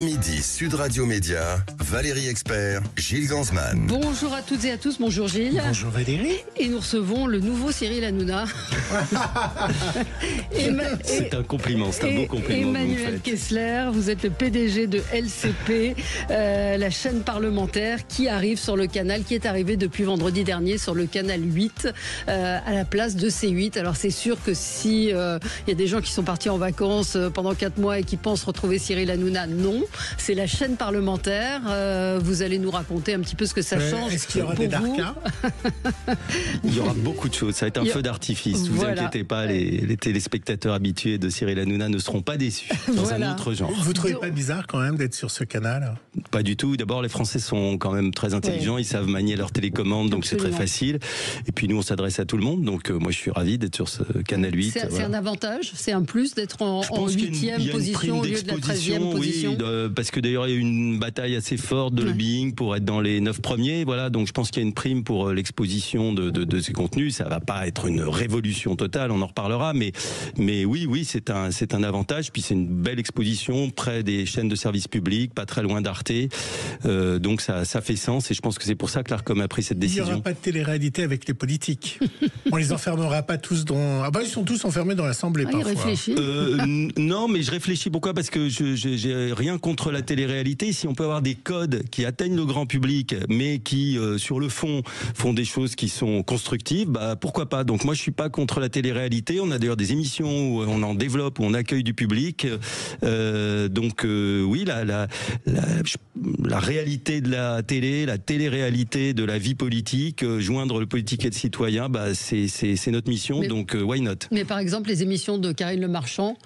Midi Sud Radio Média, Valérie Expert, Gilles Gansman. Bonjour à toutes et à tous, bonjour Gilles. Bonjour Valérie. Et nous recevons le nouveau Cyril Hanouna. C'est un compliment, c'est un beau compliment. Emmanuel Kessler, vous êtes le PDG de LCP, la chaîne parlementaire qui arrive sur le canal, qui est arrivée depuis vendredi dernier sur le canal 8, à la place de C8. Alors c'est sûr que si y a des gens qui sont partis en vacances pendant 4 mois et qui pensent retrouver Cyril Hanouna, non. C'est la chaîne parlementaire. Vous allez nous raconter un petit peu ce que ça change. Est-ce qu'il y aura des darkas ? Il y aura beaucoup de choses. Ça va être un feu d'artifice. Vous inquiétez pas, les téléspectateurs habitués de Cyril Hanouna ne seront pas déçus dans un autre genre. Vous trouvez pas bizarre quand même d'être sur ce canal ? Pas du tout. D'abord, les Français sont quand même très intelligents. Ils savent manier leur télécommande, donc c'est très facile. Et puis nous, on s'adresse à tout le monde. Donc moi, je suis ravi d'être sur ce canal 8. C'est un avantage, c'est un plus d'être en 8e position au lieu de la 13e position. Parce que d'ailleurs il y a eu une bataille assez forte de lobbying pour être dans les 9 premiers, voilà, donc je pense qu'il y a une prime pour l'exposition de ces contenus. Ça va pas être une révolution totale, on en reparlera, mais oui, c'est un avantage, puis c'est une belle exposition près des chaînes de services publics, pas très loin d'Arte, donc ça fait sens, et je pense que c'est pour ça que l'Arcom a pris cette décision. Il n'y aura pas de télé-réalité avec les politiques. On les enfermera pas tous dans... Ah bah ils sont tous enfermés dans l'Assemblée parfois. Il réfléchit. Non, mais je réfléchis, pourquoi ? Parce que j'ai rien contre la télé-réalité. Si on peut avoir des codes qui atteignent le grand public, mais qui, sur le fond, font des choses qui sont constructives, bah pourquoi pas. Donc moi, je suis pas contre la télé-réalité. On a d'ailleurs des émissions où on en développe, où on accueille du public. Oui, la réalité de la télé-réalité de la vie politique, joindre le politique et le citoyen, bah c'est notre mission. Donc why not ? Mais par exemple, les émissions de Karine Le Marchand.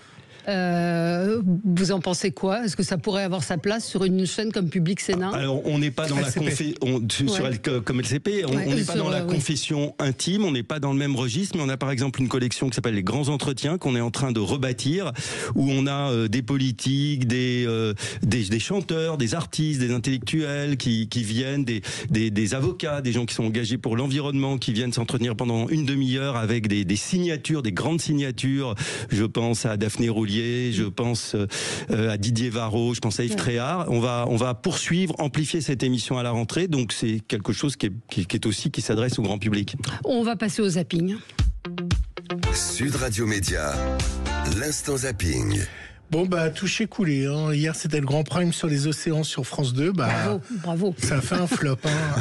Vous en pensez quoi ? Est-ce que ça pourrait avoir sa place sur une chaîne comme Public Sénat ? Alors, on n'est pas dans comme LCP, on n'est pas dans la confession intime, on n'est pas dans le même registre, mais on a par exemple une collection qui s'appelle Les Grands Entretiens, qu'on est en train de rebâtir, où on a des politiques, des chanteurs, des artistes, des intellectuels qui viennent, des avocats, des gens qui sont engagés pour l'environnement, qui viennent s'entretenir pendant une demi-heure avec des signatures, des grandes signatures. Je pense à Daphné Roulier, je pense à Didier Varro, je pense à Yves Tréhard. On va poursuivre, amplifier cette émission à la rentrée, donc c'est quelque chose qui s'adresse au grand public. On va passer au zapping. Sud Radio Média, l'instant zapping. Bon bah touché coulé. Hier c'était le grand prime sur les océans sur France 2. Bravo. Ça a fait un flop.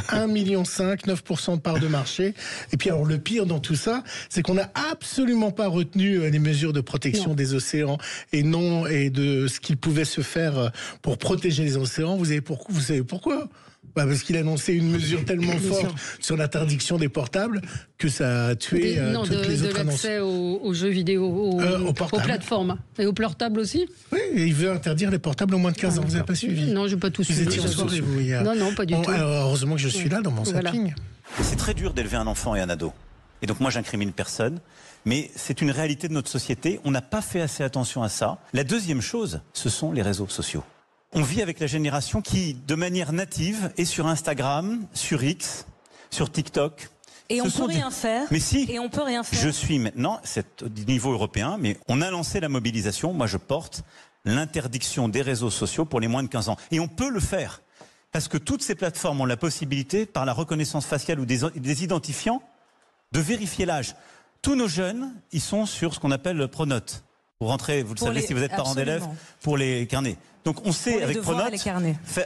1,5 million, 9% de part de marché. Et puis alors le pire dans tout ça, c'est qu'on n'a absolument pas retenu les mesures de protection des océans et de ce qu'il pouvait se faire pour protéger les océans. Vous savez pourquoi ? Parce qu'il annonçait une mesure tellement forte sur l'interdiction des portables que ça a tué toutes les autres annonces. L'accès aux jeux vidéo, aux plateformes. Et aux portables aussi ? Oui, et il veut interdire les portables au moins de 15 ans. Vous n'avez pas suivi ? Non, je n'ai pas tout suivi. Vous étiez aux soirées, vous, hier. Non, pas du tout. Alors, heureusement que je suis là dans mon zapping. C'est très dur d'élever un enfant et un ado. Et donc moi, j'incrimine personne. Mais c'est une réalité de notre société. On n'a pas fait assez attention à ça. La deuxième chose, ce sont les réseaux sociaux. On vit avec la génération qui, de manière native, est sur Instagram, sur X, sur TikTok. Et on peut rien faire. Mais si. Et on peut rien faire. Je suis maintenant, c'est au niveau européen, mais on a lancé la mobilisation. Moi, je porte l'interdiction des réseaux sociaux pour les moins de 15 ans. Et on peut le faire. Parce que toutes ces plateformes ont la possibilité, par la reconnaissance faciale ou des identifiants, de vérifier l'âge. Tous nos jeunes, ils sont sur ce qu'on appelle le Pronote. Vous rentrez, vous le savez si vous êtes parent d'élèves, pour les carnets. Donc on sait avec Pronote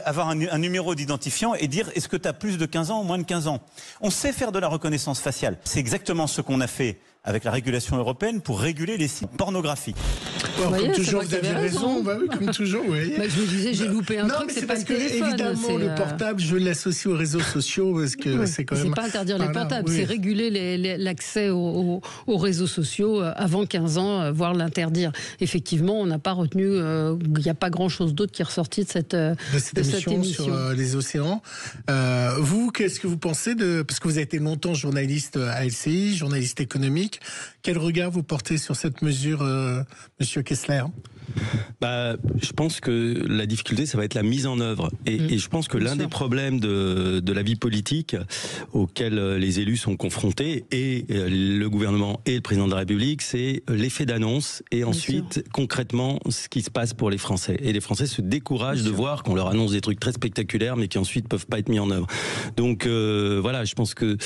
avoir un numéro d'identifiant et dire est-ce que tu as plus de 15 ans ou moins de 15 ans. On sait faire de la reconnaissance faciale. C'est exactement ce qu'on a fait avec la régulation européenne pour réguler les sites pornographiques. Comme toujours, vous avez raison. Comme toujours, oui. Je me disais, j'ai loupé un truc, c'est pas le téléphone. Évidemment, le portable, je l'associe aux réseaux sociaux parce que c'est quand même... C'est pas interdire les portables, c'est réguler l'accès aux réseaux sociaux avant 15 ans, voire l'interdire. Effectivement, on n'a pas retenu, il n'y a pas grand-chose d'autre qui est ressorti de cette émission sur les océans. Vous, qu'est-ce que vous pensez parce que vous avez été longtemps journaliste à LCI, journaliste économique. Quel regard vous portez sur cette mesure, Monsieur Kessler ? Je pense que la difficulté, ça va être la mise en œuvre. Et je pense que l'un des problèmes de la vie politique auxquels les élus sont confrontés, et le gouvernement et le président de la République, c'est l'effet d'annonce et ensuite, concrètement, ce qui se passe pour les Français. Et les Français se découragent de voir qu'on leur annonce des trucs très spectaculaires, mais qui ensuite peuvent pas être mis en œuvre. Donc voilà, je pense que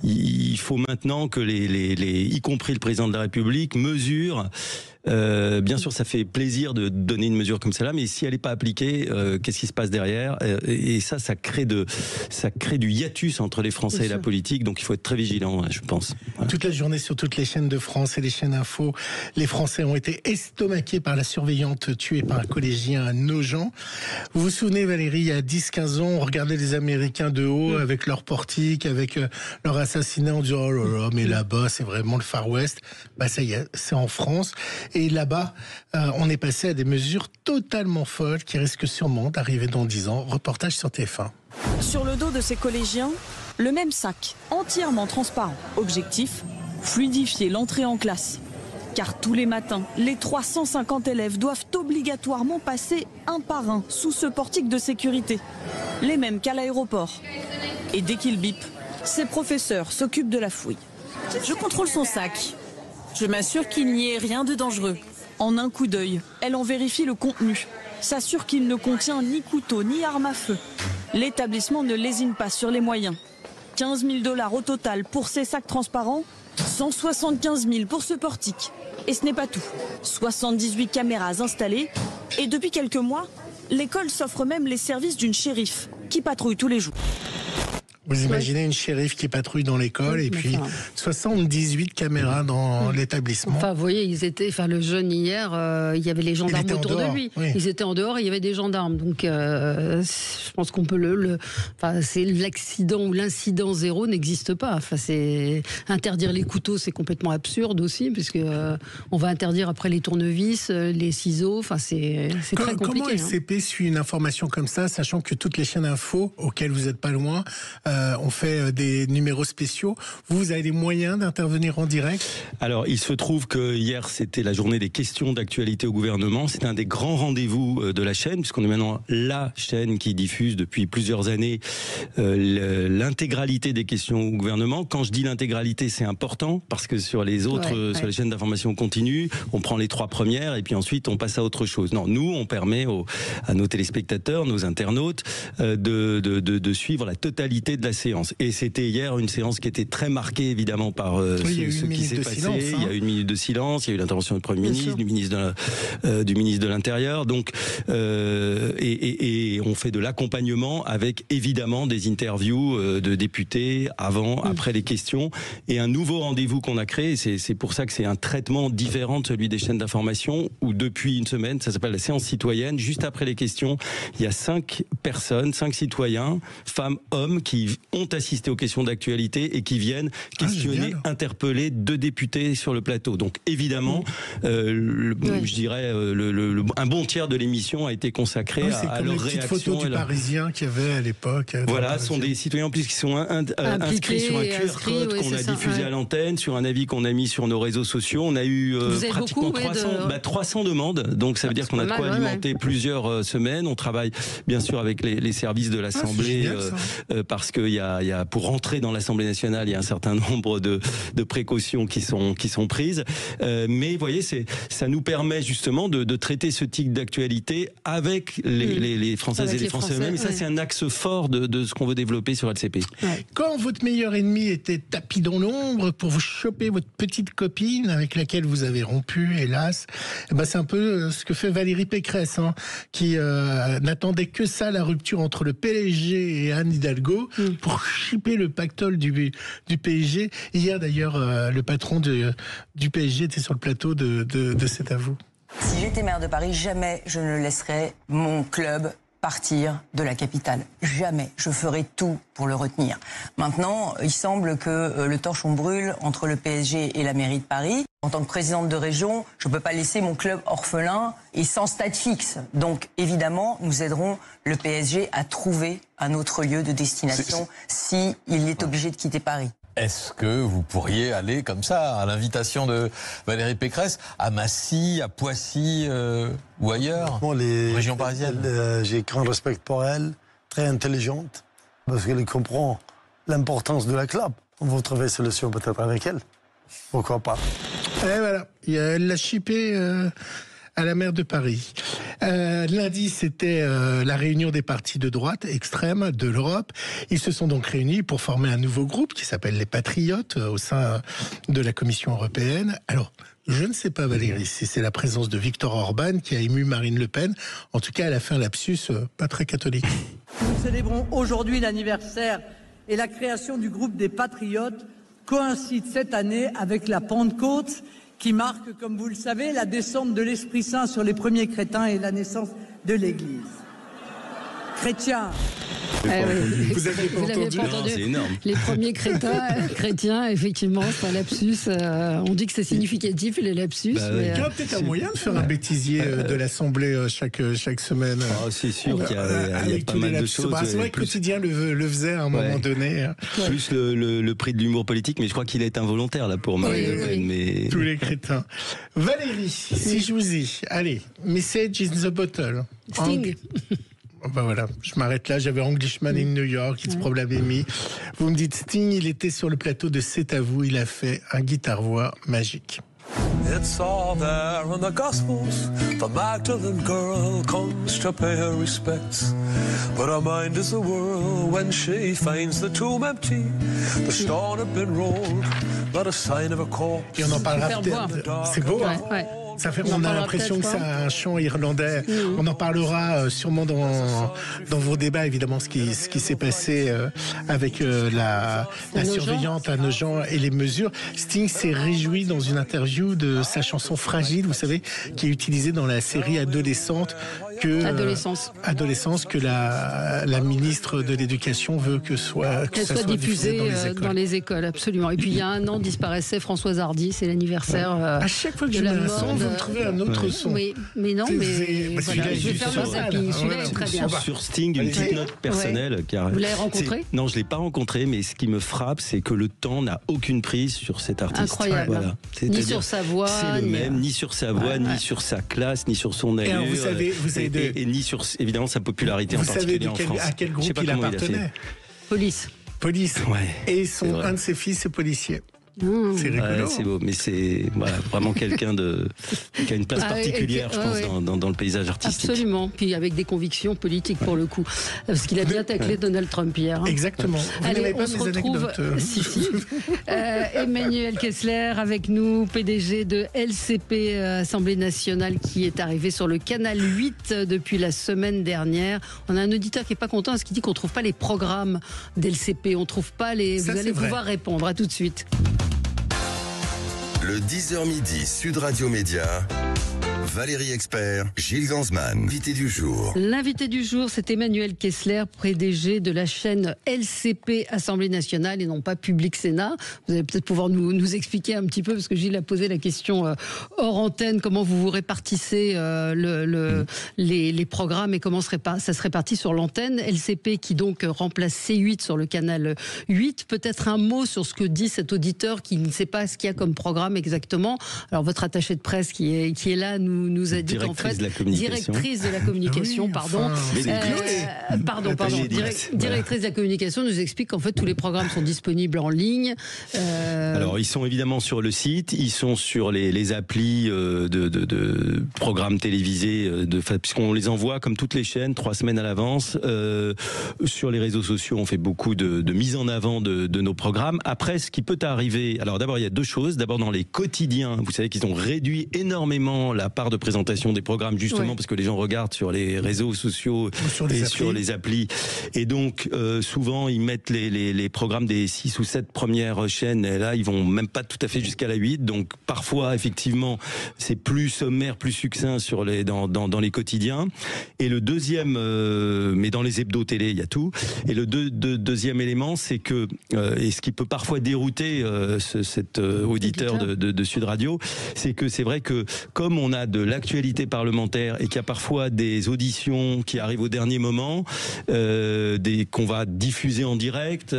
il faut maintenant que y compris le président de la République, mesurent. Bien sûr, ça fait plaisir de donner une mesure comme celle-là, mais si elle n'est pas appliquée, qu'est-ce qui se passe derrière? Et ça crée du hiatus entre les Français et la politique. Donc, il faut être très vigilant, je pense. Voilà. Toute la journée, sur toutes les chaînes de France et les chaînes info, les Français ont été estomaqués par la surveillante tuée par un collégien à Nogent. Vous vous souvenez, Valérie, il y a 10-15 ans, on regardait les Américains de haut avec leur portique, avec leur assassinat, en disant oh là là, mais là-bas, c'est vraiment le Far West. Ça y est, c'est en France. Et là-bas, on est passé à des mesures totalement folles qui risquent sûrement d'arriver dans 10 ans. Reportage sur TF1. Sur le dos de ces collégiens, le même sac, entièrement transparent. Objectif, fluidifier l'entrée en classe. Car tous les matins, les 350 élèves doivent obligatoirement passer un par un sous ce portique de sécurité. Les mêmes qu'à l'aéroport. Et dès qu'il bip, ces professeurs s'occupent de la fouille. Je contrôle son sac. Je m'assure qu'il n'y ait rien de dangereux. En un coup d'œil, elle en vérifie le contenu. S'assure qu'il ne contient ni couteau ni arme à feu. L'établissement ne lésine pas sur les moyens. 15 000 $ au total pour ces sacs transparents, 175 000 pour ce portique. Et ce n'est pas tout. 78 caméras installées. Et depuis quelques mois, l'école s'offre même les services d'une shérif qui patrouille tous les jours. Vous imaginez une shérif qui patrouille dans l'école et puis 78 caméras dans l'établissement. Vous voyez, le jeune hier, il y avait les gendarmes autour de lui. Oui. Ils étaient en dehors et il y avait des gendarmes. Donc, je pense qu'on peut c'est l'accident ou l'incident zéro n'existe pas. C'est interdire les couteaux, c'est complètement absurde aussi, puisque on va interdire après les tournevis, les ciseaux. C'est très compliqué. Comment LCP suit une information comme ça, sachant que toutes les chaînes info auxquelles vous n'êtes pas loin on fait des numéros spéciaux. Vous avez des moyens d'intervenir en direct? Alors, il se trouve que hier, c'était la journée des questions d'actualité au gouvernement. C'est un des grands rendez-vous de la chaîne, puisqu'on est maintenant la chaîne qui diffuse depuis plusieurs années l'intégralité des questions au gouvernement. Quand je dis l'intégralité, c'est important, parce que sur les autres, sur les chaînes d'information continue, on prend les 3 premières et puis ensuite on passe à autre chose. Non, nous, on permet à nos téléspectateurs, nos internautes, de suivre la totalité de la séance. Et c'était hier une séance qui était très marquée évidemment par ce qui s'est passé. Il y a eu une minute de silence, il y a eu l'intervention du Premier ministre, du ministre de l'Intérieur. Donc, et on fait de l'accompagnement avec évidemment des interviews de députés avant, après les questions, et un nouveau rendez-vous qu'on a créé. C'est pour ça que c'est un traitement différent de celui des chaînes d'information où depuis une semaine, ça s'appelle la séance citoyenne. Juste après les questions, il y a 5 personnes, 5 citoyens, femmes, hommes, qui ont assisté aux questions d'actualité et qui viennent questionner, interpeller 2 députés sur le plateau. Donc évidemment, je dirais, un bon tiers de l'émission a été consacré à leur réaction. C'est comme les petites photos du Parisien qu'il y avait à l'époque. Voilà, ce sont des citoyens en plus qui sont inscrits sur un QR code qu'on a diffusé à l'antenne, sur un avis qu'on a mis sur nos réseaux sociaux. On a eu pratiquement 300 demandes, donc ça veut dire qu'on a de quoi alimenter plusieurs semaines. On travaille bien sûr avec les services de l'Assemblée parce qu'il y a pour rentrer dans l'Assemblée nationale, il y a un certain nombre de précautions qui sont prises. Mais vous voyez, ça nous permet justement de traiter ce type d'actualité avec les Françaises et les Français eux-mêmes. Et ça, c'est un axe fort de ce qu'on veut développer sur LCP. Quand votre meilleur ennemi était tapis dans l'ombre pour vous choper votre petite copine avec laquelle vous avez rompu, hélas, c'est un peu ce que fait Valérie Pécresse, qui n'attendait que ça, la rupture entre le PSG et Anne Hidalgo, pour chipper le pactole du PSG. Hier, d'ailleurs, le patron du PSG était sur le plateau de C'est à vous. Si j'étais maire de Paris, jamais je ne laisserais mon club partir de la capitale. Jamais. Je ferai tout pour le retenir. Maintenant, il semble que le torchon brûle entre le PSG et la mairie de Paris. En tant que présidente de région, je ne peux pas laisser mon club orphelin et sans stade fixe. Donc, évidemment, nous aiderons le PSG à trouver un autre lieu de destination s'il est obligé de quitter Paris. Est-ce que vous pourriez aller comme ça, à l'invitation de Valérie Pécresse, à Massy, à Poissy ou ailleurs, région parisienne? J'ai grand respect pour elle, très intelligente, parce qu'elle comprend l'importance de la club. On va trouver une solution peut-être avec elle. Pourquoi pas? Et voilà, elle l'a chippé à la maire de Paris. Lundi, c'était la réunion des partis de droite extrême de l'Europe. Ils se sont donc réunis pour former un nouveau groupe qui s'appelle les Patriotes au sein de la Commission européenne. Alors, je ne sais pas, Valérie, si c'est la présence de Viktor Orban qui a ému Marine Le Pen. En tout cas, elle a fait un lapsus pas très catholique. Nous célébrons aujourd'hui l'anniversaire et la création du groupe des Patriotes coïncide cette année avec la Pentecôte, qui marque, comme vous le savez, la descente de l'Esprit Saint sur les premiers chrétiens et la naissance de l'Église. Chrétiens. Vous avez pas entendu? Non, c'est énorme. Les premiers chrétiens, effectivement, c'est un lapsus. On dit que c'est significatif, les lapsus. Il y a peut-être un moyen de faire un bêtisier de l'Assemblée chaque semaine. C'est sûr qu'il y a pas mal de choses. C'est vrai que Quotidien le faisait à un moment donné. Plus le prix de l'humour politique, mais je crois qu'il est involontaire là pour Marine Le Pen. Mais... Tous les crétins. Valérie, si je vous dis, allez, message in the bottle. Sting. Ben voilà, je m'arrête là. J'avais Englishman in New York, It's Probably Me. Vous me dites Sting, il était sur le plateau de C'est à vous, il a fait un guitare-voix magique. It's all there in the Gospels. The Magdalene girl comes to pay her respects. But her mind is a whirl when she finds the tomb empty. The stone had been rolled, not a sign of a corpse. Et on en parlera peut-être. C'est beau, hein? Ouais. Ça fait, on a l'impression que c'est un chant irlandais. On en parlera sûrement dans vos débats, évidemment, ce qui s'est passé avec la surveillante à Nogent et les mesures. Sting s'est réjoui dans une interview de sa chanson Fragile, vous savez, qui est utilisée dans la série Adolescente. Adolescence, que la ministre de l'Éducation veut que ça soit diffusé dans les écoles, absolument. Et puis il y a un an disparaissait Françoise Hardy, c'est l'anniversaire. À chaque fois que je mets un son, vous me trouvez un autre son. Oui, mais non, mais voilà, je vais faire mon zapping. Celui-là est très bien. Sur Sting, une petite note personnelle. Car vous l'avez rencontré? Non, je ne l'ai pas rencontré, mais ce qui me frappe, c'est que le temps n'a aucune prise sur cet artiste. Incroyable. Voilà. Ni sur sa voix. C'est le même, ni sur sa voix, ni sur sa classe, ni sur son allure. Vous savez et ni sur, évidemment, sa popularité en particulier en France. Vous savez à quel groupe il appartenait? Police. Et un de ses fils est policier. C'est rigolo. C'est beau, mais c'est vraiment quelqu'un qui a une place particulière, je pense, dans le paysage artistique. Absolument. Puis avec des convictions politiques pour le coup, parce qu'il a bien taclé Donald Trump hier. Exactement. Allez, on se retrouve. Si. Emmanuel Kessler avec nous, PDG de LCP, Assemblée nationale, qui est arrivé sur le canal 8 depuis la semaine dernière. On a un auditeur qui est pas content parce qu'il dit qu'on trouve pas les programmes d'LCP, on trouve pas les. Vous allez pouvoir répondre. À tout de suite. Le 10h midi, Sud Radio Média. Valérie Expert, Gilles Gansman, invité du jour. L'invité du jour, c'est Emmanuel Kessler, PDG de la chaîne LCP Assemblée nationale et non pas Public Sénat. Vous allez peut-être pouvoir nous expliquer un petit peu, parce que Gilles a posé la question hors antenne, comment vous répartissez les programmes et comment ça se répartit sur l'antenne. LCP qui donc remplace C8 sur le canal 8. Peut-être un mot sur ce que dit cet auditeur qui ne sait pas ce qu'il y a comme programme exactement. Alors votre attachée de presse qui est là nous a dit qu'en fait, directrice de la communication, directrice de la communication nous explique qu'en fait tous les programmes sont disponibles en ligne. Alors ils sont évidemment sur le site, ils sont sur les applis de programmes télévisés, puisqu'on les envoie comme toutes les chaînes 3 semaines à l'avance. Sur les réseaux sociaux, on fait beaucoup de mise en avant de nos programmes. Après, ce qui peut arriver, alors d'abord il y a 2 choses. D'abord dans les quotidiens, vous savez qu'ils ont réduit énormément la part de présentation des programmes, justement parce que les gens regardent sur les réseaux sociaux sur les applis. Et donc, souvent, ils mettent les programmes des 6 ou 7 premières chaînes, et là, ils vont même pas tout à fait jusqu'à la 8. Donc, parfois, effectivement, c'est plus sommaire, plus succinct dans les quotidiens. Et le deuxième, mais dans les hebdos télé, il y a tout. Et le deuxième élément, c'est que, et ce qui peut parfois dérouter cet auditeur de Sud Radio, c'est que c'est vrai que, comme on a de l'actualité parlementaire et qu'il y a parfois des auditions qui arrivent au dernier moment, qu'on va diffuser en direct,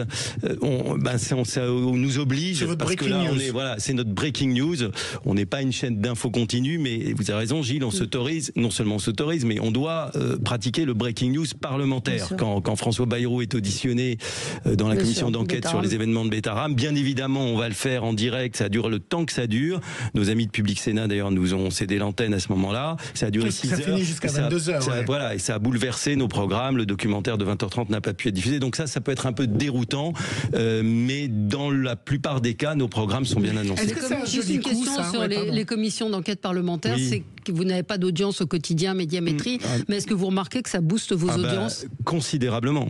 ça nous oblige parce que là c'est notre breaking news. On n'est pas une chaîne d'info continue, mais vous avez raison, Gilles, on s'autorise, non seulement on s'autorise, mais on doit pratiquer le breaking news parlementaire. Quand François Bayrou est auditionné dans la commission d'enquête sur les événements de Betaram, bien évidemment, on va le faire en direct. Ça dure le temps que ça dure. Nos amis de Public Sénat, d'ailleurs, nous ont cédé l'antenne à ce moment-là. Ça a duré 6 heures. Ça finit jusqu'à 22 heures. Voilà, et ça a bouleversé nos programmes. Le documentaire de 20h30 n'a pas pu être diffusé. Donc ça peut être un peu déroutant, mais dans la plupart des cas, nos programmes sont bien annoncés. Est-ce que c'est juste une question sur les commissions d'enquête parlementaire, c'est que vous n'avez pas d'audience au quotidien, Médiamétrie, mais est-ce que vous remarquez que ça booste vos audiences? Considérablement.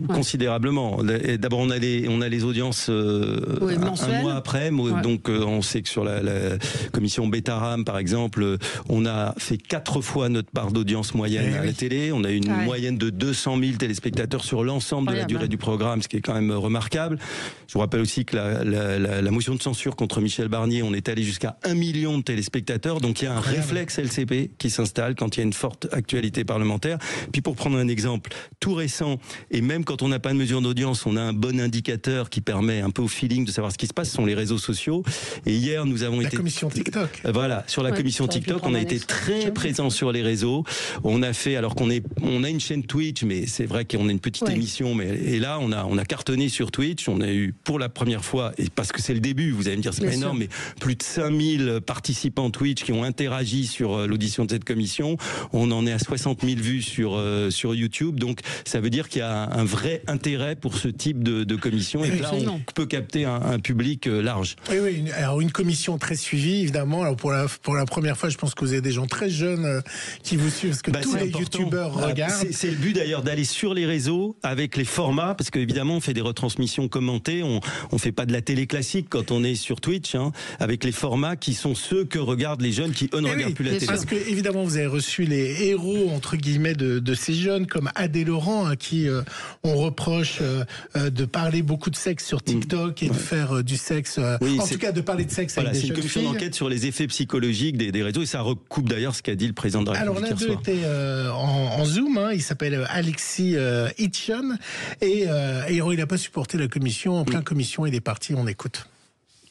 D'abord, on a les audiences un mois après, donc on sait que sur la commission Betaram, par exemple, on a fait 4 fois notre part d'audience moyenne à la télé. On a une moyenne de 200 000 téléspectateurs sur l'ensemble de la durée du programme, ce qui est quand même remarquable. Je vous rappelle aussi que la motion de censure contre Michel Barnier, on est allé jusqu'à 1 million de téléspectateurs. Donc il y a un réflexe LCP qui s'installe quand il y a une forte actualité parlementaire. Puis pour prendre un exemple tout récent, et même quand on n'a pas de mesure d'audience, on a un bon indicateur qui permet un peu au feeling de savoir ce qui se passe, ce sont les réseaux sociaux. Et hier, nous avons été... La commission TikTok. Voilà, sur la commission TikTok, on a été très présents sur les réseaux. On a fait, alors qu'on a une chaîne Twitch, mais c'est vrai qu'on a une petite émission, et là, on a cartonné sur Twitch. On a eu pour la première fois, et parce que c'est le début, vous allez me dire c'est pas énorme, mais plus de 5000 participants Twitch qui ont interagi sur l'audition de cette commission. On en est à 60 000 vues sur YouTube, donc ça veut dire qu'il y a un vrai intérêt pour ce type de commission, et que là on peut capter un public large. Oui, alors une commission très suivie, évidemment. Alors pour la première fois, je pense que vous avez des gens très jeunes qui vous suivent, parce que tous les youtubeurs regardent. C'est le but d'ailleurs, d'aller sur les réseaux avec les formats, parce qu'évidemment on fait des retransmissions commentées, on fait pas de la télé classique quand on est sur Twitch, avec les formats qui sont ceux que regardent les jeunes qui eux ne regardent plus la télé. Parce que évidemment vous avez reçu les héros entre guillemets de ces jeunes comme Adé Laurent, à qui on reproche de parler beaucoup de sexe sur TikTok et de faire du sexe, en tout cas de parler de sexe avec des jeunes filles. C'est une commission d'enquête sur les effets psychologiques des réseaux, et ça recoupe d'ailleurs ce qu'a dit le président de la République. Alors l'un d'eux était en Zoom, il s'appelle Alexis Hitchon, et il n'a pas supporté la commission. En plein commission, il est parti, on écoute.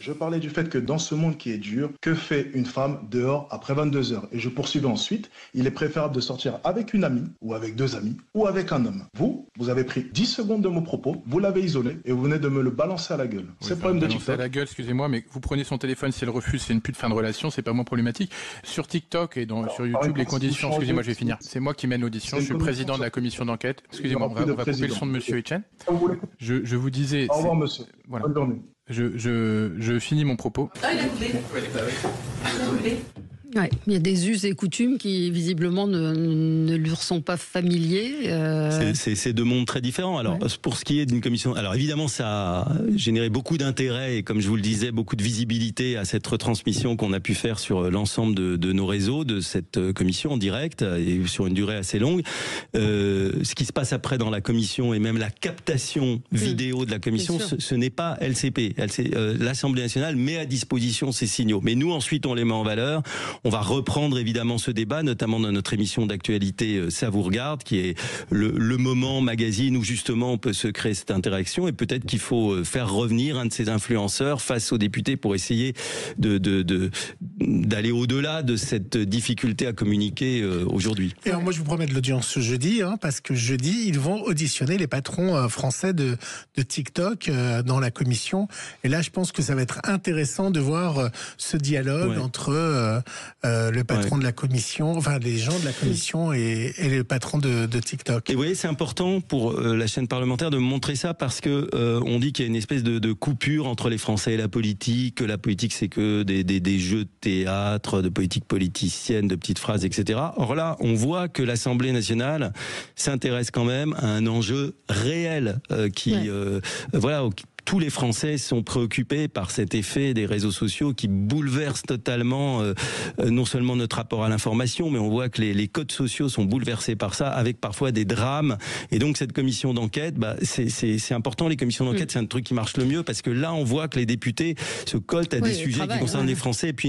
Je parlais du fait que dans ce monde qui est dur, que fait une femme dehors après 22 heures? Et je poursuivais ensuite, il est préférable de sortir avec une amie, ou avec 2 amis, ou avec un homme. Vous avez pris 10 secondes de mon propos, vous l'avez isolé, et vous venez de me le balancer à la gueule. C'est le problème de TikTok. À la gueule, excusez-moi, mais vous prenez son téléphone, si elle refuse, c'est une pute fin de relation, c'est pas moins problématique. Sur TikTok et sur YouTube, les conditions, excusez-moi, je vais finir. C'est moi qui mène l'audition, je suis président de la commission d'enquête. Excusez-moi, on va couper le son de monsieur Hitchon. Je vous disais... Au revoir, monsieur. Voilà. Bonne journée. Je finis mon propos. Il a coupé. Ouais, il y a des us et coutumes qui visiblement ne lui sont pas familiers. C'est 2 mondes très différents. Alors pour ce qui est d'une commission, alors évidemment ça a généré beaucoup d'intérêt et comme je vous le disais, beaucoup de visibilité à cette retransmission qu'on a pu faire sur l'ensemble de nos réseaux de cette commission en direct et sur une durée assez longue. Ce qui se passe après dans la commission et même la captation vidéo de la commission, ce n'est pas LCP. L'Assemblée nationale met à disposition ces signaux. Mais nous ensuite on les met en valeur. On va reprendre évidemment ce débat, notamment dans notre émission d'actualité Ça vous regarde, qui est le moment magazine où justement on peut se créer cette interaction, et peut-être qu'il faut faire revenir un de ces influenceurs face aux députés pour essayer d'aller au-delà de cette difficulté à communiquer aujourd'hui. Et alors moi je vous promets de l'audience ce jeudi, parce que jeudi ils vont auditionner les patrons français de TikTok dans la commission, et là je pense que ça va être intéressant de voir ce dialogue entre le patron de la commission, enfin les gens de la commission et le patron de TikTok. Et vous voyez, c'est important pour la chaîne parlementaire de montrer ça, parce que on dit qu'il y a une espèce de coupure entre les Français et la politique, que la politique c'est que des jeux de théâtre, de politique politicienne, de petites phrases, etc. Or là, on voit que l'Assemblée nationale s'intéresse quand même à un enjeu réel qui tous les Français sont préoccupés par cet effet des réseaux sociaux qui bouleverse totalement non seulement notre rapport à l'information, mais on voit que les codes sociaux sont bouleversés par ça, avec parfois des drames. Et donc cette commission d'enquête, c'est important. Les commissions d'enquête, c'est un truc qui marche le mieux, parce que là, on voit que les députés se collent à des sujets qui concernent les Français, et puis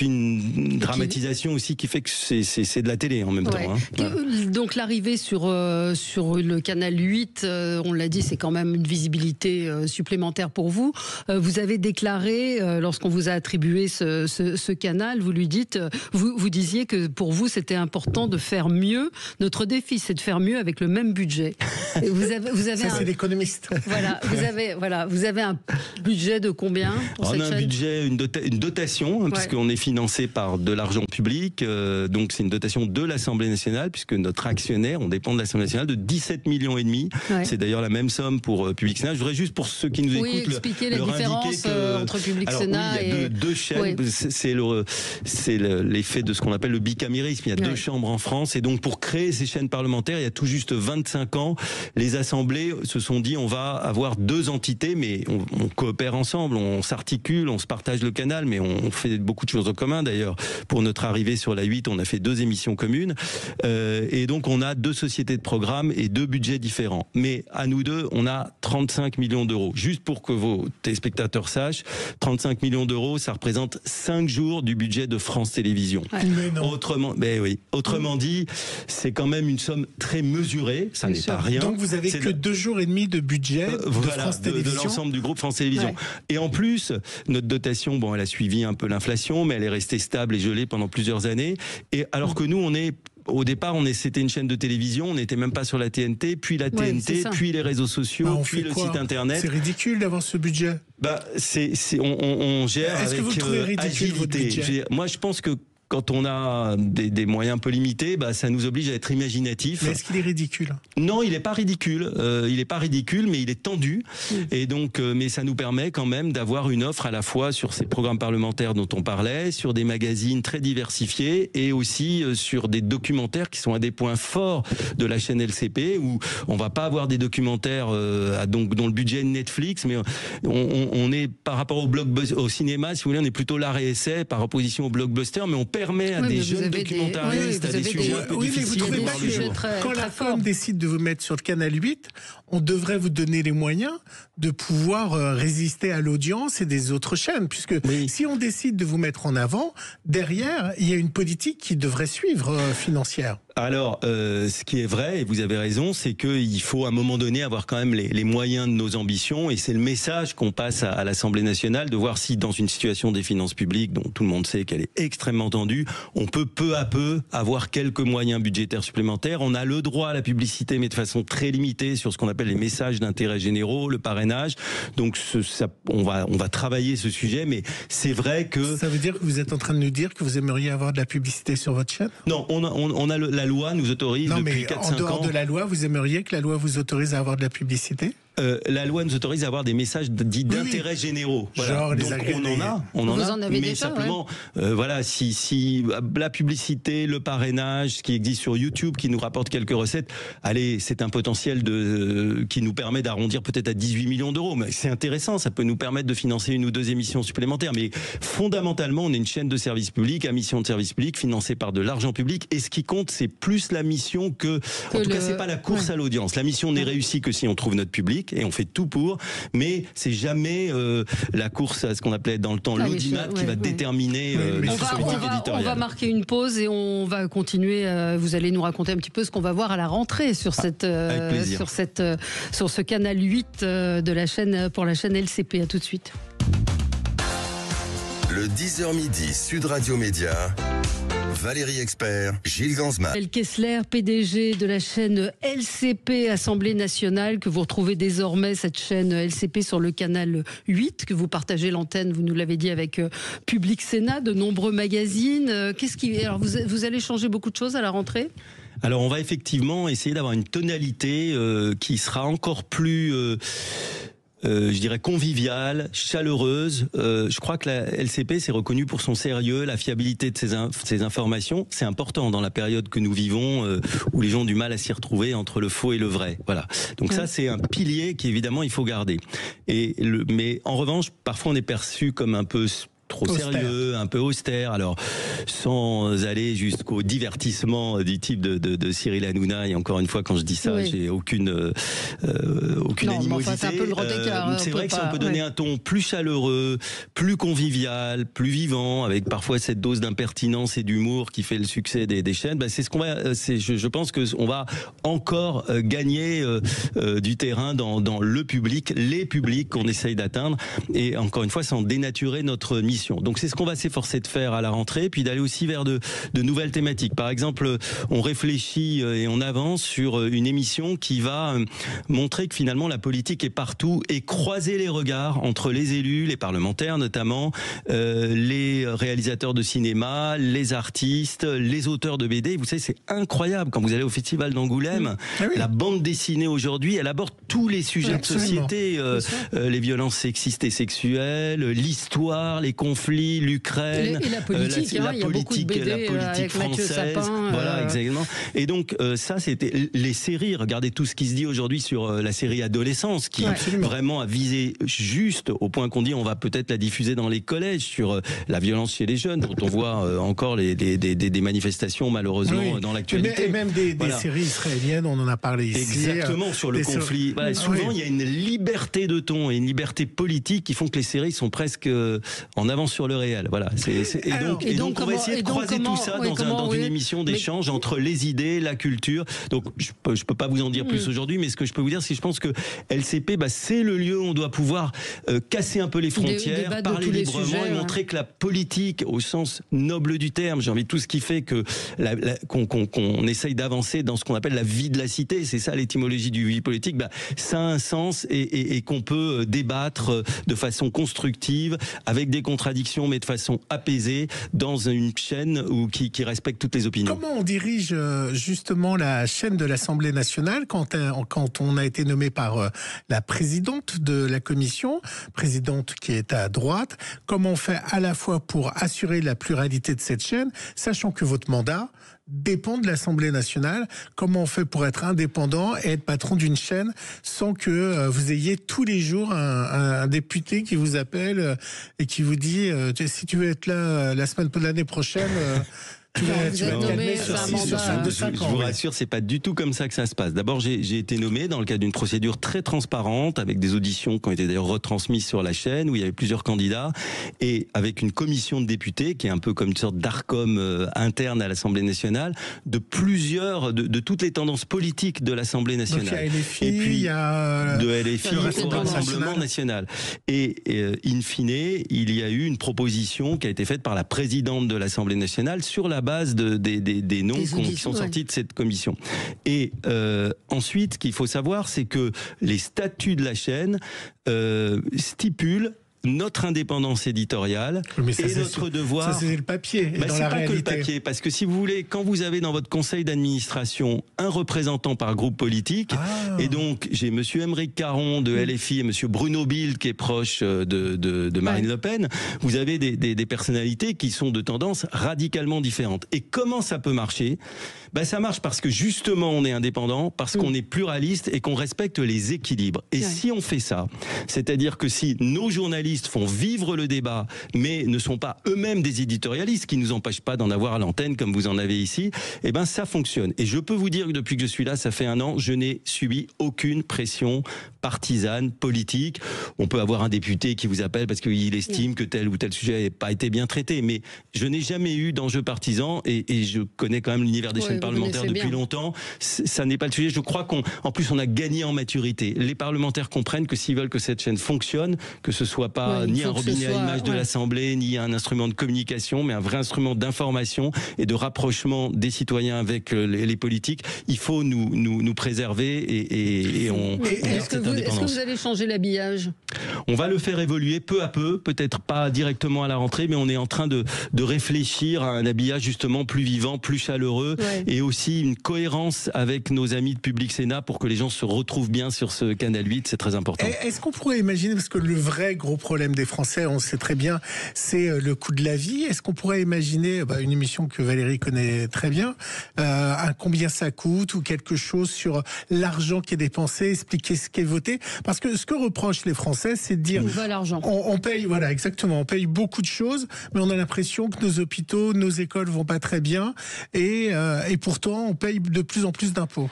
une dramatisation aussi qui fait que c'est de la télé en même temps. Hein. Donc l'arrivée sur le canal 8, on l'a dit, c'est quand même une visibilité supplémentaire pour vous. Vous avez déclaré, lorsqu'on vous a attribué ce canal, vous lui dites, vous disiez que pour vous c'était important de faire mieux. Notre défi, c'est de faire mieux avec le même budget. Et vous avez ça, c'est l'économiste. Vous avez un budget de combien pour cette chaîne ? On a un budget, une dotation, puisqu'on est financé par de l'argent public. Donc c'est une dotation de l'Assemblée nationale, puisque notre actionnaire, on dépend de l'Assemblée nationale, de 17,5 millions. C'est d'ailleurs la même somme pour Public Sénat. Je voudrais juste, pour ceux qui nous écoutent, expliquer les différences entre Public Sénat il y a deux chaînes. C'est l'effet de ce qu'on appelle le bicamérisme. Il y a deux chambres en France, et donc pour créer ces chaînes parlementaires, il y a tout juste 25 ans, les assemblées se sont dit on va avoir deux entités, mais on coopère ensemble, on s'articule, on se partage le canal, mais on fait beaucoup de choses en commun. D'ailleurs, pour notre arrivée sur la 8, on a fait 2 émissions communes, et donc on a 2 sociétés de programme et 2 budgets différents. Mais à nous deux, on a 35 millions d'euros. Juste pour que vos téléspectateurs sachent, 35 millions d'euros, ça représente 5 jours du budget de France Télévisions. Autrement dit, c'est quand même une somme très mesurée, ça n'est pas rien. Donc vous avez que 2 jours et demi de budget de France Télévisions. De l'ensemble du groupe France Télévisions. Et en plus, notre dotation, elle a suivi un peu l'inflation, mais elle est restée stable et gelée pendant plusieurs années. Et alors que nous, au départ, c'était une chaîne de télévision, on n'était même pas sur la TNT, puis la TNT, puis les réseaux sociaux, puis le site internet. C'est ridicule d'avoir ce budget. On gère avec Est-ce que vous trouvez ridicule votre budget ? Moi, je pense que quand on a des moyens un peu limités, ça nous oblige à être imaginatif. Mais est-ce qu'il est ridicule ? Non, il n'est pas ridicule. Il n'est pas ridicule, mais il est tendu. Et donc, mais ça nous permet quand même d'avoir une offre à la fois sur ces programmes parlementaires dont on parlait, sur des magazines très diversifiés, et aussi sur des documentaires qui sont un des points forts de la chaîne LCP, où on va pas avoir des documentaires dont le budget est Netflix, mais on est par rapport au cinéma, si vous voulez, on est plutôt l'art et essai par opposition au blockbuster, mais on permet à des jeunes documentaristes, à des sujets un peu difficiles. Mais vous trouvez pas que quand la com décide de vous mettre sur le canal 8, on devrait vous donner les moyens de pouvoir résister à l'audience et des autres chaînes, puisque si on décide de vous mettre en avant, derrière, il y a une politique qui devrait suivre financière. Alors, ce qui est vrai, et vous avez raison, c'est qu'il faut à un moment donné avoir quand même les moyens de nos ambitions, et c'est le message qu'on passe à l'Assemblée nationale, de voir si dans une situation des finances publiques, dont tout le monde sait qu'elle est extrêmement tendue, on peut peu à peu avoir quelques moyens budgétaires supplémentaires. On a le droit à la publicité, mais de façon très limitée sur ce qu'on appelle les messages d'intérêt généraux, le parrainage. Donc on va travailler ce sujet, mais c'est vrai que... Ça veut dire que vous êtes en train de nous dire que vous aimeriez avoir de la publicité sur votre chaîne ? Non, la loi nous autorise depuis 4-5 ans... En dehors de la loi, vous aimeriez que la loi vous autorise à avoir de la publicité ? La loi nous autorise à avoir des messages dits d'intérêt généraux. Genre donc on en a, mais simplement, si la publicité, le parrainage, ce qui existe sur YouTube, qui nous rapporte quelques recettes, c'est un potentiel qui nous permet d'arrondir peut-être à 18 millions d'euros. Mais c'est intéressant, ça peut nous permettre de financer 1 ou 2 émissions supplémentaires. Mais fondamentalement, on est une chaîne de service public, à mission de service public, financée par de l'argent public. Et ce qui compte, c'est plus la mission en tout cas, c'est pas la course à l'audience. La mission n'est réussie que si on trouve notre public. Et on fait tout pour, mais c'est jamais la course à ce qu'on appelait dans le temps l'audimat qui va déterminer notre politique éditoriale. On va marquer une pause et on va continuer. Vous allez nous raconter un petit peu ce qu'on va voir à la rentrée sur ce canal 8 de la chaîne, pour la chaîne LCP. À tout de suite. Le 10h midi, Sud Radio Média. Valérie Expert, Gilles Gansman. Michel Kessler, PDG de la chaîne LCP, Assemblée nationale, que vous retrouvez désormais, cette chaîne LCP, sur le canal 8, que vous partagez l'antenne, vous nous l'avez dit, avec Public Sénat, de nombreux magazines. Alors vous allez changer beaucoup de choses à la rentrée ? Alors on va effectivement essayer d'avoir une tonalité qui sera encore plus... je dirais conviviale, chaleureuse. Je crois que la LCP s'est reconnue pour son sérieux, la fiabilité de ses informations. C'est important dans la période que nous vivons, où les gens ont du mal à s'y retrouver entre le faux et le vrai. Voilà. Donc ça, c'est un pilier qu'évidemment il faut garder. Mais en revanche, parfois on est perçu comme un peu trop sérieux, un peu austère. Alors, sans aller jusqu'au divertissement du type de Cyril Hanouna, et encore une fois, quand je dis ça, j'ai aucune animosité. C'est un peu le grand écart. C'est vrai que si on peut donner un ton plus chaleureux, plus convivial, plus vivant, avec parfois cette dose d'impertinence et d'humour qui fait le succès des chaînes, c'est ce qu'on va. Je pense que on va encore gagner du terrain dans le public, les publics qu'on essaye d'atteindre, et encore une fois, sans dénaturer notre mission. Donc c'est ce qu'on va s'efforcer de faire à la rentrée, puis d'aller aussi vers de nouvelles thématiques. Par exemple, on réfléchit et on avance sur une émission qui va montrer que finalement la politique est partout et croiser les regards entre les élus, les parlementaires notamment, les réalisateurs de cinéma, les artistes, les auteurs de BD. Vous savez, c'est incroyable quand vous allez au Festival d'Angoulême, la bande dessinée aujourd'hui, elle aborde tous les sujets de société, les violences sexistes et sexuelles, l'histoire, les conflits, l'Ukraine, et la politique, il y a beaucoup de BD la politique avec française, Mathieu Sapin, voilà exactement. Et donc ça, c'était les séries. Regardez tout ce qui se dit aujourd'hui sur la série Adolescence, qui vraiment a visé juste au point qu'on dit on va peut-être la diffuser dans les collèges sur la violence chez les jeunes, dont on voit encore des manifestations malheureusement dans l'actualité. Et même des séries israéliennes, on en a parlé ici. Exactement, sur le conflit. Voilà, souvent, il y a une liberté de ton et une liberté politique qui font que les séries sont presque en avance sur le réel. Voilà. Et donc on va essayer de croiser tout ça dans une émission d'échange entre les idées, la culture. Donc je peux pas vous en dire plus aujourd'hui, mais ce que je peux vous dire, c'est que je pense que LCP, c'est le lieu où on doit pouvoir casser un peu les frontières, parler librement et montrer que la politique, au sens noble du terme, j'ai envie de tout ce qui fait que qu'on essaye d'avancer dans ce qu'on appelle la vie de la cité, c'est ça l'étymologie du vie politique, ça a un sens et qu'on peut débattre de façon constructive, avec des contradictions, mais de façon apaisée, dans une chaîne qui respecte toutes les opinions. Comment on dirige justement la chaîne de l'Assemblée nationale quand on a été nommé par la présidente de la commission, présidente qui est à droite? Comment on fait à la fois pour assurer la pluralité de cette chaîne, sachant que votre mandat dépend de l'Assemblée nationale? Comment on fait pour être indépendant et être patron d'une chaîne sans que vous ayez tous les jours un député qui vous appelle et qui vous dit si tu veux être là l'année prochaine tu vas calmer sur 6 sur 5 de 5 ans. Je vous rassure, c'est pas du tout comme ça que ça se passe. D'abord, j'ai été nommé dans le cadre d'une procédure très transparente, avec des auditions qui ont été d'ailleurs retransmises sur la chaîne, où il y avait plusieurs candidats, et avec une commission de députés, qui est un peu comme une sorte d'ARCOM interne à l'Assemblée nationale, de toutes les tendances politiques de l'Assemblée nationale. Donc il y a LFI, et puis, il y a de LFI au Rassemblement national. Et in fine, il y a eu une proposition qui a été faite par la présidente de l'Assemblée nationale sur la base des noms qui sont sortis de cette commission. Et ensuite, ce qu'il faut savoir, c'est que les statuts de la chaîne stipulent notre indépendance éditoriale et notre devoir. Ça, c'est le papier. C'est pas que le papier, parce que si vous voulez, quand vous avez dans votre conseil d'administration un représentant par groupe politique, et donc j'ai Monsieur Aymeric Caron de LFI et Monsieur Bruno Bilde qui est proche de Marine Le Pen, vous avez des personnalités qui sont de tendances radicalement différentes. Et comment ça peut marcher? Ça marche parce que justement on est indépendant, parce qu'on est pluraliste et qu'on respecte les équilibres. Et si on fait ça, c'est-à-dire que si nos journalistes font vivre le débat, mais ne sont pas eux-mêmes des éditorialistes, qui ne nous empêchent pas d'en avoir à l'antenne comme vous en avez ici, ça fonctionne. Et je peux vous dire que depuis que je suis là, ça fait 1 an, je n'ai subi aucune pression partisane, politique. On peut avoir un député qui vous appelle parce qu'il estime que tel ou tel sujet n'a pas été bien traité, mais je n'ai jamais eu d'enjeu partisan et je connais quand même l'univers des chaînes parlementaires depuis longtemps. Ça n'est pas le sujet. Je crois qu'en plus on a gagné en maturité. Les parlementaires comprennent que s'ils veulent que cette chaîne fonctionne, que ce soit pas ni un robinet à image de l'Assemblée, ni un instrument de communication, mais un vrai instrument d'information et de rapprochement des citoyens avec les politiques, il faut nous préserver et on Est-ce que vous allez changer l'habillage? On va le faire évoluer peu à peu, peut-être pas directement à la rentrée, mais on est en train de réfléchir à un habillage justement plus vivant, plus chaleureux, et aussi une cohérence avec nos amis de Public Sénat pour que les gens se retrouvent bien sur ce Canal 8, c'est très important. Est-ce qu'on pourrait imaginer, parce que le vrai gros problème des Français, on sait très bien, c'est le coût de la vie. Est-ce qu'on pourrait imaginer une émission que Valérie connaît très bien, combien ça coûte ou quelque chose sur l'argent qui est dépensé, expliquer ce qui est voté? Parce que ce que reprochent les Français, c'est de dire on paye, voilà, exactement, on paye beaucoup de choses, mais on a l'impression que nos hôpitaux, nos écoles vont pas très bien, et pourtant on paye de plus en plus d'impôts.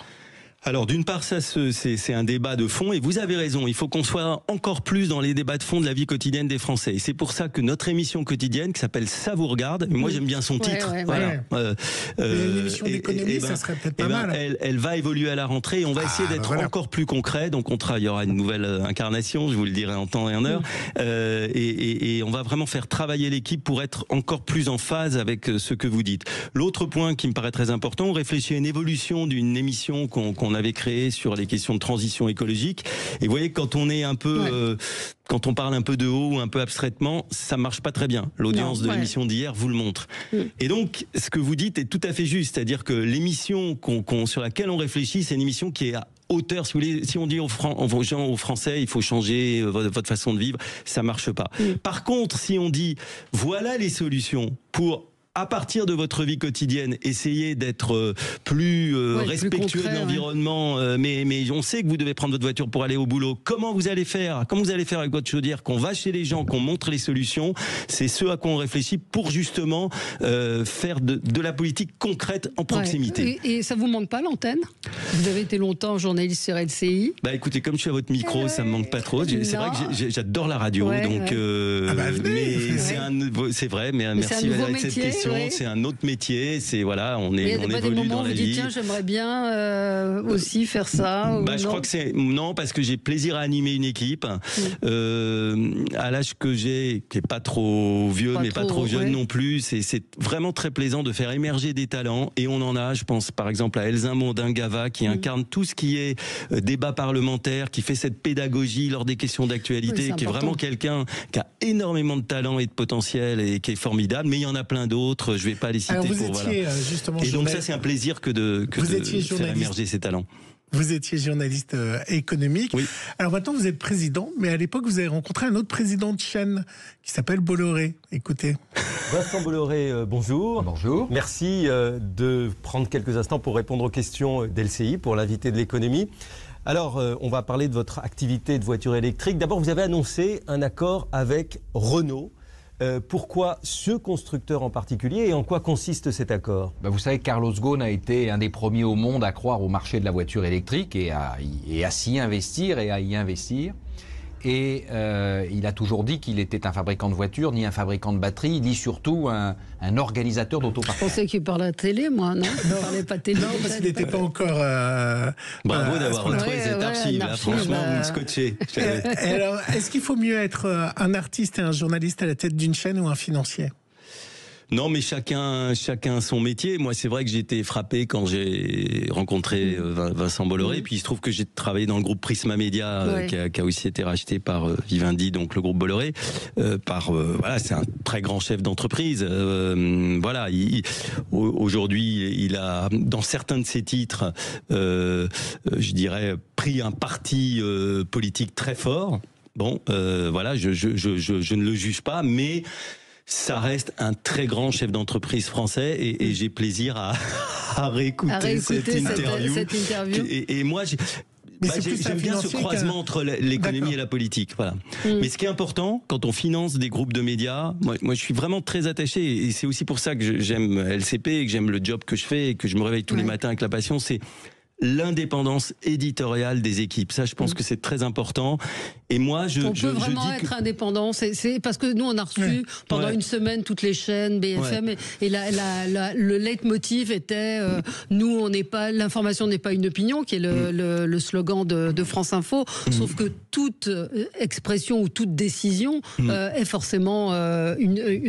Alors d'une part, ça c'est un débat de fond, et vous avez raison, il faut qu'on soit encore plus dans les débats de fond de la vie quotidienne des Français. Et c'est pour ça que notre émission quotidienne, qui s'appelle Ça vous regarde, moi j'aime bien son titre, une émission d'économie, ça serait peut-être pas mal. Elle va évoluer à la rentrée, et on va essayer d'être encore plus concret. Donc il y aura une nouvelle incarnation, je vous le dirai en temps et en heure, et on va vraiment faire travailler l'équipe pour être encore plus en phase avec ce que vous dites. L'autre point qui me paraît très important, on réfléchit à une évolution d'une émission qu'on avait créée sur les questions de transition écologique. Et vous voyez, quand on est un peu, quand on parle un peu de haut ou un peu abstraitement, ça marche pas très bien. L'audience de l'émission d'hier vous le montre. Et donc, ce que vous dites est tout à fait juste, c'est-à-dire que l'émission sur laquelle on réfléchit, c'est une émission qui est à hauteur. Si vous voulez, si on dit aux Français, il faut changer votre façon de vivre, ça marche pas. Par contre, si on dit, voilà les solutions pour, à partir de votre vie quotidienne, essayez d'être plus respectueux de l'environnement, mais on sait que vous devez prendre votre voiture pour aller au boulot. Comment vous allez faire avec votre chaudière, qu'on va chez les gens, qu'on montre les solutions? C'est ce à quoi on réfléchit pour justement faire de la politique concrète en proximité. Et ça vous manque pas l'antenne? Vous avez été longtemps journaliste sur LCI. Bah écoutez, comme je suis à votre micro, ça me manque pas trop. C'est vrai que j'adore la radio, donc mais c'est vrai, mais merci Valérie de cette question. C'est un autre métier, on évolue dans la vie. Tiens, j'aimerais bien aussi faire ça. Je crois que c'est non, parce que j'ai plaisir à animer une équipe. À l'âge que j'ai, qui est pas trop vieux, mais pas trop jeune non plus, c'est vraiment très plaisant de faire émerger des talents, et on en a. Je pense par exemple à Elsa Mondin-Gava qui incarne tout ce qui est débat parlementaire, qui fait cette pédagogie lors des questions d'actualité, qui est vraiment quelqu'un qui a énormément de talent et de potentiel et qui est formidable. Mais il y en a plein d'autres. Je vais pas les citer. Alors vous étiez justement. Et donc ça, c'est un plaisir que de faire émerger ces talents. Vous étiez journaliste économique. Oui. Alors maintenant, vous êtes président, mais à l'époque, vous avez rencontré un autre président de chaîne qui s'appelle Bolloré. Écoutez. Vincent Bolloré, bonjour. Bonjour. Merci de prendre quelques instants pour répondre aux questions d'LCI, pour l'invité de l'économie. Alors, on va parler de votre activité de voiture électrique. D'abord, vous avez annoncé un accord avec Renault. Pourquoi ce constructeur en particulier, et en quoi consiste cet accord? Vous savez, Carlos Ghosn a été un des premiers au monde à croire au marché de la voiture électrique et à s'y investir et à y investir. Et il a toujours dit qu'il était un fabricant de voitures, ni un fabricant de batteries, ni surtout un organisateur d'autopartage. Je pensais qu'il parlait à télé, moi, non? Il ne parlait pas télé. Non, parce qu'il n'était pas encore... Bravo d'avoir retrouvé cette archive, là. Franchement, vous me scotchez. Alors, est-ce qu'il faut mieux être un artiste et un journaliste à la tête d'une chaîne ou un financier? Non, mais chacun son métier. Moi, c'est vrai que j'ai été frappé quand j'ai rencontré Vincent Bolloré. Puis il se trouve que j'ai travaillé dans le groupe Prisma Media, qui a aussi été racheté par Vivendi, donc le groupe Bolloré. C'est un très grand chef d'entreprise. Aujourd'hui, il a, dans certains de ses titres, je dirais, pris un parti politique très fort. Bon, je ne le juge pas, mais ça reste un très grand chef d'entreprise français, et j'ai plaisir à réécouter cette interview. Et moi, j'aime bien ce croisement entre l'économie et la politique. Voilà. Mais ce qui est important, quand on finance des groupes de médias, moi je suis vraiment très attaché, et c'est aussi pour ça que j'aime LCP, et que j'aime le job que je fais, et que je me réveille tous les matins avec la passion, c'est l'indépendance éditoriale des équipes. Ça, je pense que c'est très important. Et moi, on peut vraiment être indépendant. C'est parce que nous, on a reçu pendant une semaine toutes les chaînes BFM, et le leitmotiv était nous, on n'est pas, l'information n'est pas une opinion, qui est le slogan de France Info. Sauf que toute expression ou toute décision est forcément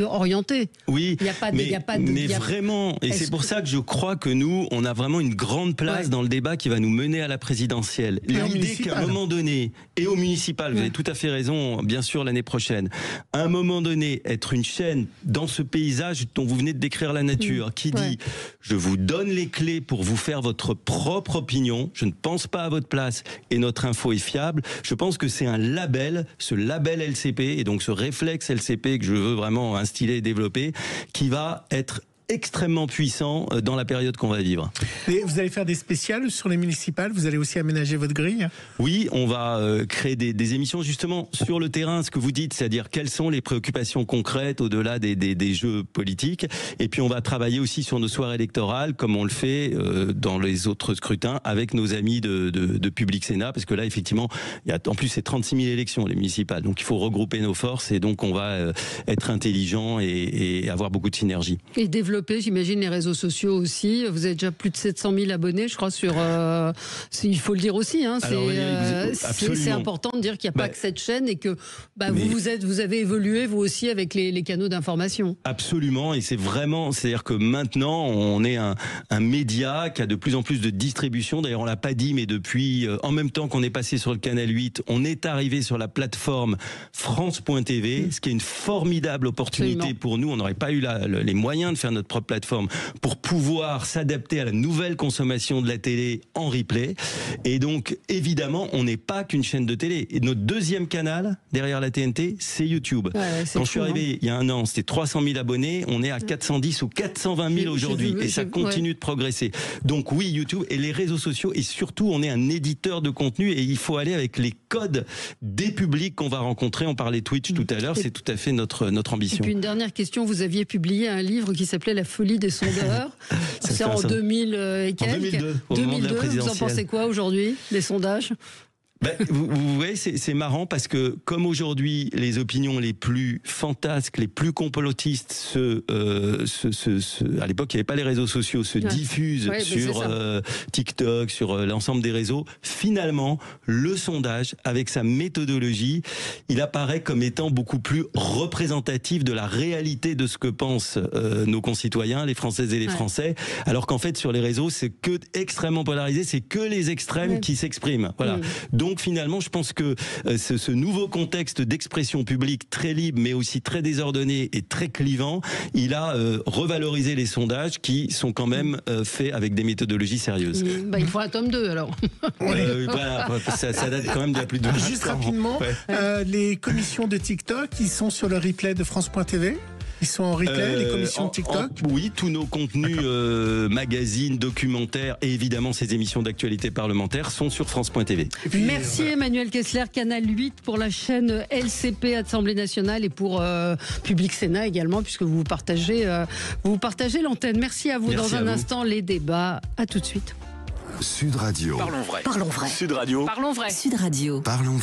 orientée. Oui, il n'y a pas mais vraiment. Et c'est pour ça que je crois que nous, on a vraiment une grande place dans le débat qui va nous mener à la présidentielle. L'idée qu'à un moment donné, et au municipal, vous avez tout à fait raison, bien sûr, l'année prochaine. À un moment donné, être une chaîne dans ce paysage dont vous venez de décrire la nature, qui dit « je vous donne les clés pour vous faire votre propre opinion, je ne pense pas à votre place et notre info est fiable », je pense que c'est un label, ce label LCP, et donc ce réflexe LCP que je veux vraiment instiller et développer, qui va être extrêmement puissant dans la période qu'on va vivre. Et vous allez faire des spéciales sur les municipales? Vous allez aussi aménager votre grille? Oui, on va créer des émissions justement sur le terrain, ce que vous dites, c'est-à-dire quelles sont les préoccupations concrètes au-delà des jeux politiques. Et puis on va travailler aussi sur nos soirées électorales, comme on le fait dans les autres scrutins, avec nos amis de Public Sénat, parce que là, effectivement, il y a en plus c'est 36 000 élections, les municipales. Donc il faut regrouper nos forces et donc on va être intelligent et avoir beaucoup de synergie. Et développer, j'imagine, les réseaux sociaux aussi. Vous avez déjà plus de 700 000 abonnés, je crois, sur... il faut le dire aussi, hein, c'est important de dire qu'il n'y a pas que cette chaîne et que vous avez évolué, vous aussi, avec les canaux d'information. Absolument, et c'est-à-dire que maintenant, on est un média qui a de plus en plus de distribution. D'ailleurs, on l'a pas dit, mais depuis, en même temps qu'on est passé sur le canal 8, on est arrivé sur la plateforme France.tv, ce qui est une formidable opportunité pour nous. On n'aurait pas eu les moyens de faire notre propre plateforme pour pouvoir s'adapter à la nouvelle consommation de la télé en replay. Et donc, évidemment, on n'est pas qu'une chaîne de télé. Et notre deuxième canal, derrière la TNT, c'est YouTube. Quand je suis arrivé il y a un an, c'était 300 000 abonnés. On est à 410 ou 420 000 aujourd'hui. Et ça continue de progresser. Donc oui, YouTube et les réseaux sociaux. Et surtout, on est un éditeur de contenu et il faut aller avec les codes des publics qu'on va rencontrer. On parlait Twitch tout à l'heure. C'est tout à fait notre ambition. Et puis une dernière question. Vous aviez publié un livre qui s'appelait La folie des sondeurs. C'est en 2000 et quelques. En 2002, vous en pensez quoi aujourd'hui, les sondages? Vous voyez, c'est marrant parce que comme aujourd'hui les opinions les plus fantasques, les plus complotistes à l'époque il n'y avait pas les réseaux sociaux, se diffusent sur TikTok, sur l'ensemble des réseaux, finalement le sondage avec sa méthodologie, il apparaît comme étant beaucoup plus représentatif de la réalité de ce que pensent nos concitoyens, les Françaises et les Français, alors qu'en fait sur les réseaux c'est que extrêmement polarisé, c'est que les extrêmes qui s'expriment. Voilà. Donc finalement, je pense que ce nouveau contexte d'expression publique très libre, mais aussi très désordonné et très clivant, il a revalorisé les sondages qui sont quand même faits avec des méthodologies sérieuses. Il faut un tome 2 alors. Voilà, ça date quand même d'il y a plus de 20 ans. Juste rapidement, les commissions de TikTok, ils sont sur le replay de France.tv? Ils sont en replay, les commissions de TikTok? Oui, tous nos contenus, magazines, documentaires et évidemment ces émissions d'actualité parlementaire sont sur France.tv. Merci Emmanuel Kessler, Canal 8 pour la chaîne LCP Assemblée nationale et pour Public Sénat également, puisque vous partagez l'antenne. Merci à vous. Merci dans un instant, les débats. À tout de suite. Sud Radio. Parlons vrai. Sud Radio. Parlons vrai. Parlons